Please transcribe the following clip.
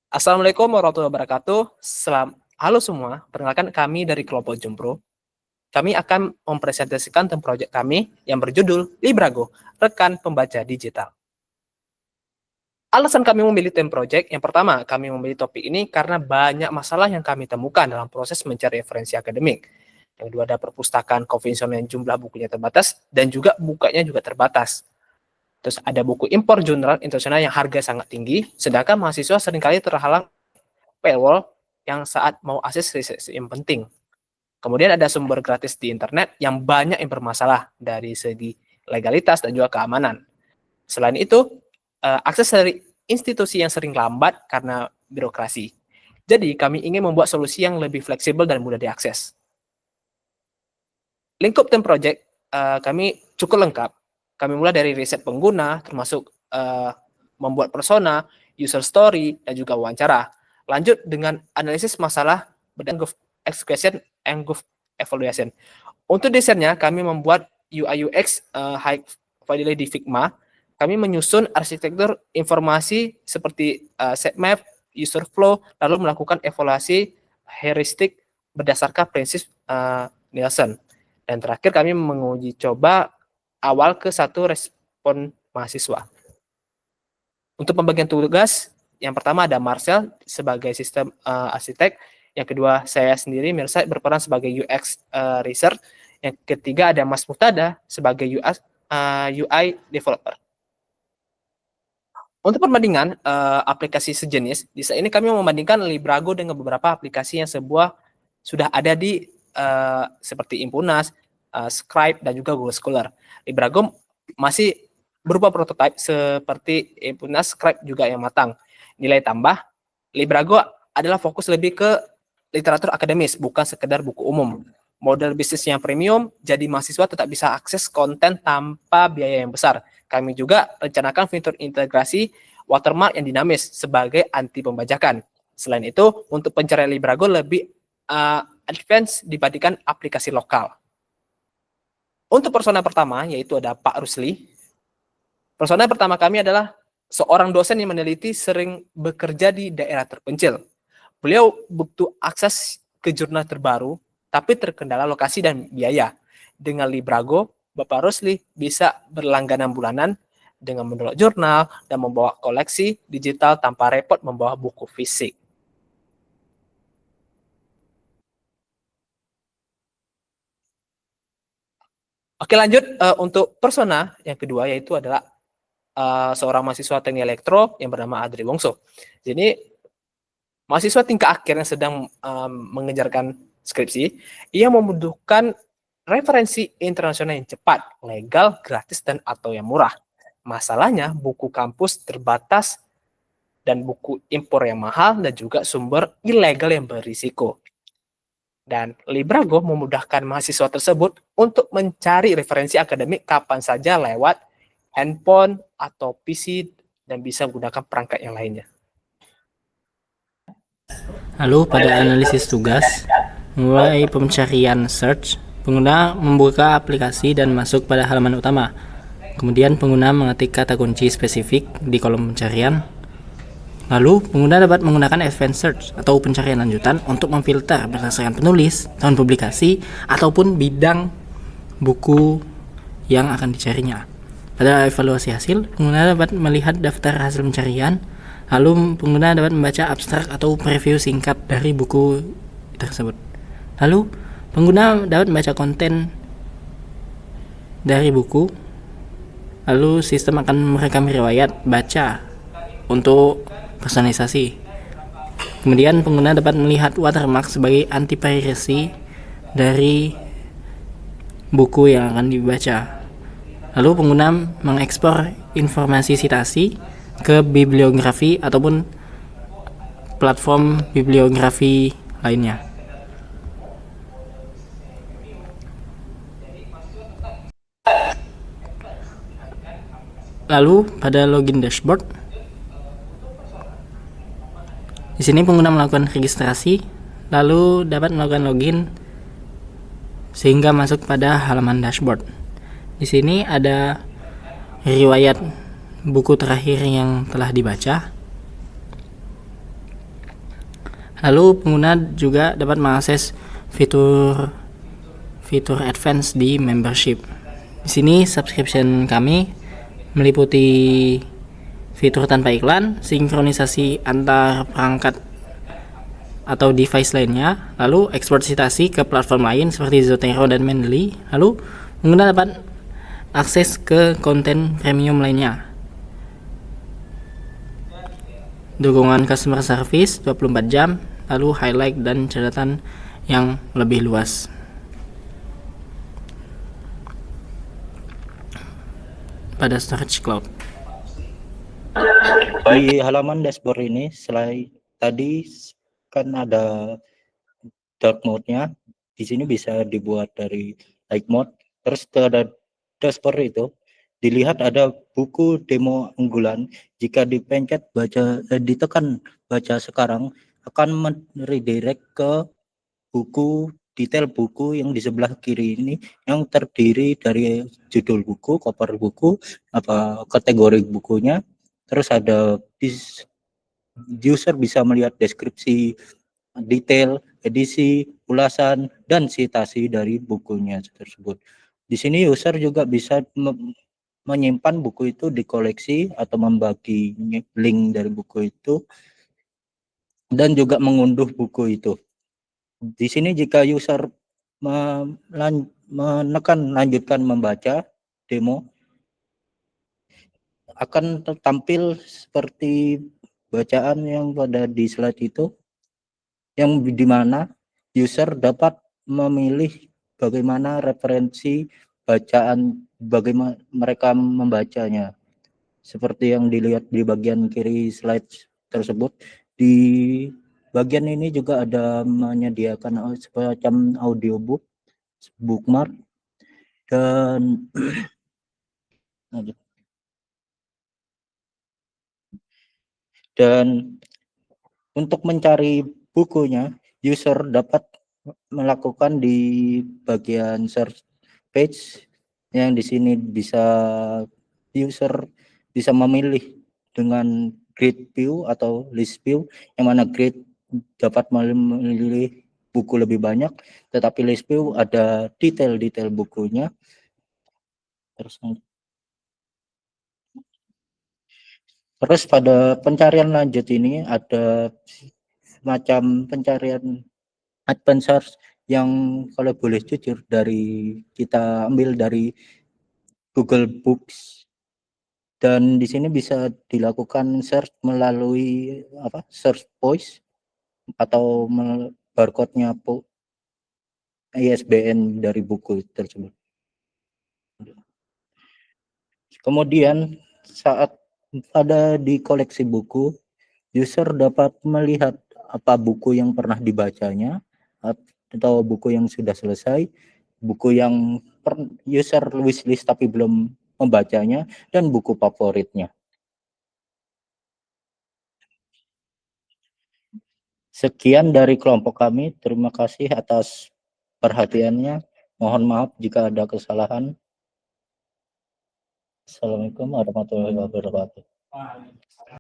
Assalamualaikum warahmatullahi wabarakatuh. Halo semua, perkenalkan kami dari kelompok Jompro. Kami akan mempresentasikan tentang proyek kami yang berjudul Librago, Rekan Pembaca Digital. Alasan kami memilih tim project, yang pertama, kami memilih topik ini karena banyak masalah yang kami temukan dalam proses mencari referensi akademik. Yang kedua, ada perpustakaan konvensional yang jumlah bukunya terbatas dan juga bukanya juga terbatas. Terus ada buku impor jurnal internasional yang harga sangat tinggi, sedangkan mahasiswa seringkali terhalang paywall yang saat mau akses riset yang penting. Kemudian ada sumber gratis di internet yang banyak yang bermasalah dari segi legalitas dan juga keamanan. Selain itu, akses dari institusi yang sering lambat karena birokrasi. Jadi, kami ingin membuat solusi yang lebih fleksibel dan mudah diakses. Lingkup tim project kami cukup lengkap. Kami mulai dari riset pengguna, termasuk membuat persona, user story, dan juga wawancara. Lanjut dengan analisis masalah berdasarkan execution and evaluation. Untuk desainnya, kami membuat UI UX high fidelity di Figma. Kami menyusun arsitektur informasi seperti sitemap, user flow, lalu melakukan evaluasi heuristik berdasarkan prinsip Nielsen. Dan terakhir kami menguji coba awal ke satu respon mahasiswa. Untuk pembagian tugas, yang pertama ada Marcel sebagai sistem arsitek, yang kedua saya sendiri Mirsa berperan sebagai UX research, yang ketiga ada Mas Muhtada sebagai UI developer. Untuk perbandingan aplikasi sejenis, di saat ini kami membandingkan Librago dengan beberapa aplikasi yang sudah ada di seperti Impunas, Scribe, dan juga Google Scholar. Librago masih berupa prototipe seperti Impunas, Scribe juga yang matang. Nilai tambah, Librago adalah fokus lebih ke literatur akademis, bukan sekedar buku umum. Model bisnis yang premium, jadi mahasiswa tetap bisa akses konten tanpa biaya yang besar. Kami juga rencanakan fitur integrasi watermark yang dinamis sebagai anti pembajakan. Selain itu, untuk pencarian Librago lebih advance dibandingkan aplikasi lokal. Untuk persona pertama, yaitu ada Pak Rusli. Persona pertama kami adalah seorang dosen yang meneliti sering bekerja di daerah terpencil. Beliau butuh akses ke jurnal terbaru, tapi terkendala lokasi dan biaya. Dengan Librago, Bapak Rusli bisa berlangganan bulanan dengan mendownload jurnal dan membawa koleksi digital tanpa repot membawa buku fisik. Oke, lanjut untuk persona yang kedua, yaitu adalah seorang mahasiswa teknik elektro yang bernama Adri Wongso. Jadi mahasiswa tingkat akhir yang sedang mengejarkan skripsi, ia membutuhkan referensi internasional yang cepat, legal, gratis, dan atau yang murah. Masalahnya buku kampus terbatas dan buku impor yang mahal dan juga sumber ilegal yang berisiko. Dan Librago memudahkan mahasiswa tersebut untuk mencari referensi akademik kapan saja lewat handphone atau PC dan bisa menggunakan perangkat yang lainnya. Lalu pada analisis tugas, mulai pencarian search, pengguna membuka aplikasi dan masuk pada halaman utama. Kemudian pengguna mengetik kata kunci spesifik di kolom pencarian. Lalu pengguna dapat menggunakan advanced search atau pencarian lanjutan untuk memfilter berdasarkan penulis, tahun publikasi, ataupun bidang buku yang akan dicarinya. Pada evaluasi hasil, pengguna dapat melihat daftar hasil pencarian. Lalu pengguna dapat membaca abstrak atau preview singkat dari buku tersebut. Lalu pengguna dapat membaca konten dari buku. Lalu sistem akan merekam riwayat baca untuk personalisasi. Kemudian pengguna dapat melihat watermark sebagai anti piracy dari buku yang akan dibaca. Lalu pengguna mengekspor informasi citasi ke bibliografi ataupun platform bibliografi lainnya. Lalu pada login dashboard, di sini pengguna melakukan registrasi, lalu dapat melakukan login sehingga masuk pada halaman dashboard. Di sini ada riwayat buku terakhir yang telah dibaca. Lalu pengguna juga dapat mengakses fitur advance di membership. Di sini subscription kami meliputi fitur tanpa iklan, sinkronisasi antar perangkat atau device lainnya, lalu ekspor citasi ke platform lain seperti Zotero dan Mendeley, lalu pengguna dapat akses ke konten premium lainnya. Dukungan customer service 24 jam, lalu highlight dan catatan yang lebih luas. Pada storage cloud. Di halaman dashboard ini, selain tadi kan ada dark mode-nya, di sini bisa dibuat dari light mode. Terus ada dashboard itu, dilihat ada buku demo unggulan. Jika dipencet ditekan baca sekarang, akan redirect ke buku detail buku yang di sebelah kiri ini, yang terdiri dari judul buku, cover buku, kategori bukunya. Terus ada user bisa melihat deskripsi, detail, edisi, ulasan, dan citasi dari bukunya tersebut. Di sini user juga bisa menyimpan buku itu di koleksi atau membagi link dari buku itu, dan juga mengunduh buku itu. Di sini jika user menekan lanjutkan membaca demo, akan tampil seperti bacaan yang pada di slide itu, yang di mana user dapat memilih bagaimana referensi bacaan, bagaimana mereka membacanya. Seperti yang dilihat di bagian kiri slide tersebut, di bagian ini juga ada menyediakan semacam audiobook, bookmark, dan untuk mencari bukunya, user dapat melakukan di bagian search page, yang di sini user bisa memilih dengan grid view atau list view, yang mana grid dapat memilih buku lebih banyak, tetapi list view ada detail-detail bukunya. Terus pada pencarian lanjut ini ada semacam pencarian advanced search yang kalau boleh jujur kita ambil dari Google Books, dan di sini bisa dilakukan search melalui search voice atau barcode-nya ISBN dari buku tersebut. Kemudian saat ada di koleksi buku, user dapat melihat apa buku yang pernah dibacanya atau buku yang sudah selesai, buku yang user wishlist tapi belum membacanya, dan buku favoritnya. Sekian dari kelompok kami. Terima kasih atas perhatiannya. Mohon maaf jika ada kesalahan. Assalamualaikum warahmatullahi wabarakatuh.